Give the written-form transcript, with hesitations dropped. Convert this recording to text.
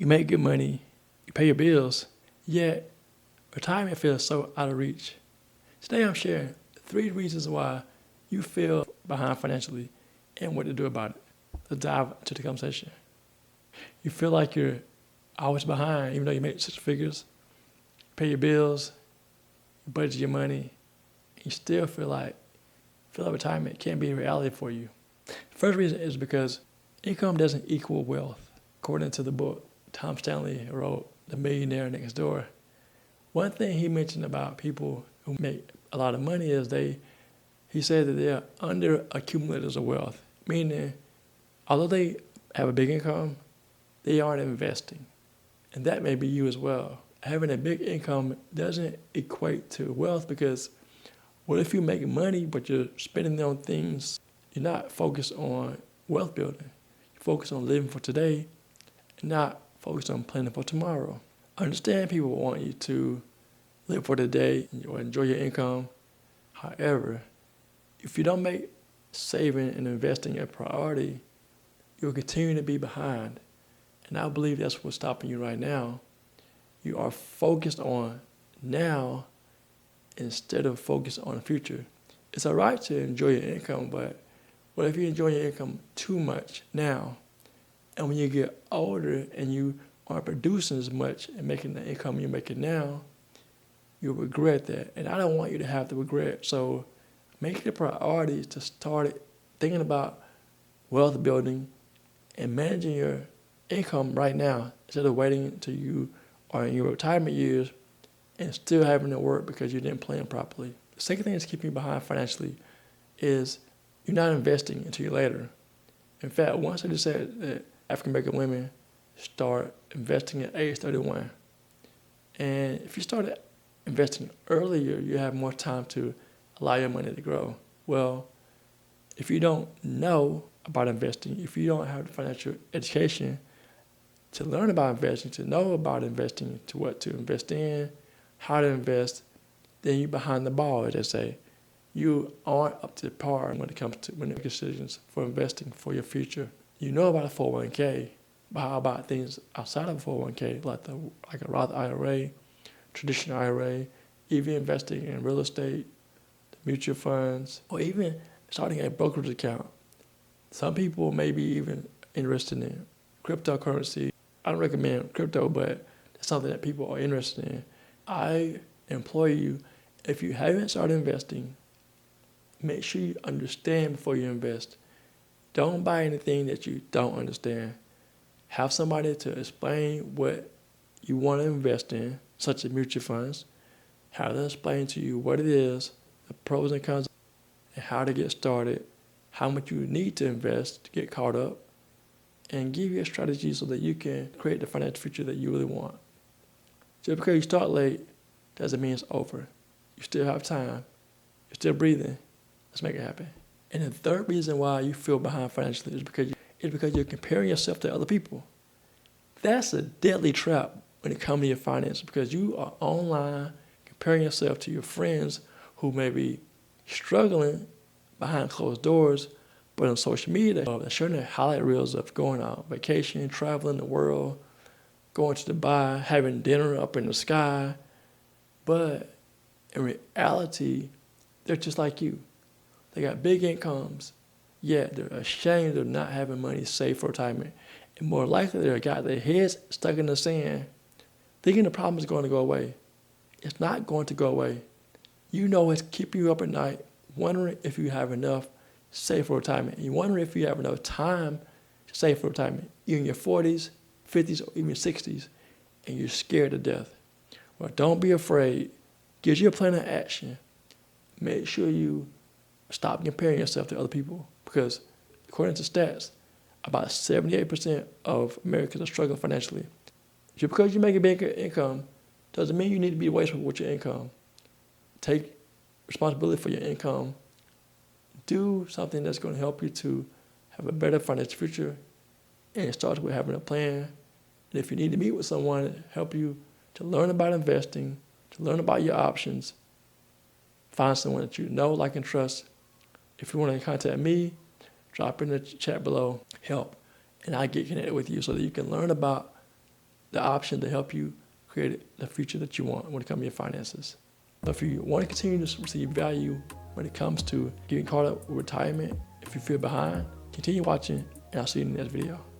you make good money, you pay your bills, yet retirement feels so out of reach. Today I'm sharing 3 reasons why you feel behind financially and what to do about it. Let's dive into the conversation. You feel like you're always behind, even though you make 6 figures, pay your bills, you budget your money, and you still feel like retirement can't be a reality for you. The first reason is because income doesn't equal wealth. According to the book Tom Stanley wrote, The Millionaire Next Door, one thing he mentioned about people who make a lot of money is he said that they're under accumulators of wealth, meaning although they have a big income, they aren't investing. And that may be you as well. Having a big income doesn't equate to wealth, because what if you make money but you're spending it on things, you're not focused on wealth building. You're focused on living for today and not focused on planning for tomorrow. I understand people want you to live for today or enjoy your income. However, if you don't make saving and investing a priority, you'll continue to be behind. And I believe that's what's stopping you right now. You are focused on now instead of focused on the future. It's all right to enjoy your income, but what if you enjoy your income too much now? And when you get older and you aren't producing as much and making the income you're making now, you'll regret that. And I don't want you to have the regret. So make it a priority to start thinking about wealth building and managing your income right now, instead of waiting until you are in your retirement years and still having to work because you didn't plan properly. The second thing that's keeping you behind financially is you're not investing until you're later. In fact, one study said that African American women start investing at age 31. And if you started investing earlier, you have more time to allow your money to grow. Well, if you don't know about investing, if you don't have the financial education to learn about investing, to know about investing, to what to invest in, how to invest, then you're behind the ball, as they say. You aren't up to par when it comes to making decisions for investing for your future. You know about a 401k, but how about things outside of a 401k, like a Roth IRA, traditional IRA, even investing in real estate, mutual funds, or even starting a brokerage account. Some people may be even interested in cryptocurrency. I don't recommend crypto, but it's something that people are interested in. I implore you, if you haven't started investing, make sure you understand before you invest. Don't buy anything that you don't understand. Have somebody to explain what you want to invest in, such as mutual funds. Have them explain to you what it is, the pros and cons, and how to get started, how much you need to invest to get caught up, and give you a strategy so that you can create the financial future that you really want. Just because you start late doesn't mean it's over. You still have time. You're still breathing. Let's make it happen. And the third reason why you feel behind financially is because you're comparing yourself to other people. That's a deadly trap when it comes to your finances, because you are online comparing yourself to your friends who may be struggling behind closed doors, but on social media, they're showing their highlight reels of going on vacation, traveling the world, going to Dubai, having dinner up in the sky. But in reality, they're just like you. They got big incomes, yet they're ashamed of not having money saved for retirement. And more likely, they've got their heads stuck in the sand, thinking the problem is going to go away. It's not going to go away. You know it's keeping you up at night, wondering if you have enough saved for retirement. You're wondering if you have enough time to save for retirement. You're in your 40s, 50s, or even 60s, and you're scared to death. Well, don't be afraid. Get your plan of action. Make sure you stop comparing yourself to other people, because according to stats, about 78% of Americans are struggling financially. Just because you make a big income doesn't mean you need to be wasteful with your income. Take responsibility for your income. Do something that's going to help you to have a better financial future, and it starts with having a plan. And if you need to meet with someone to help you to learn about investing, to learn about your options, find someone that you know, like, and trust. If you want to contact me, drop in the chat below, help, and I'll get connected with you so that you can learn about the option to help you create the future that you want when it comes to your finances. So if you want to continue to receive value when it comes to getting caught up with retirement, if you feel behind, continue watching, and I'll see you in the next video.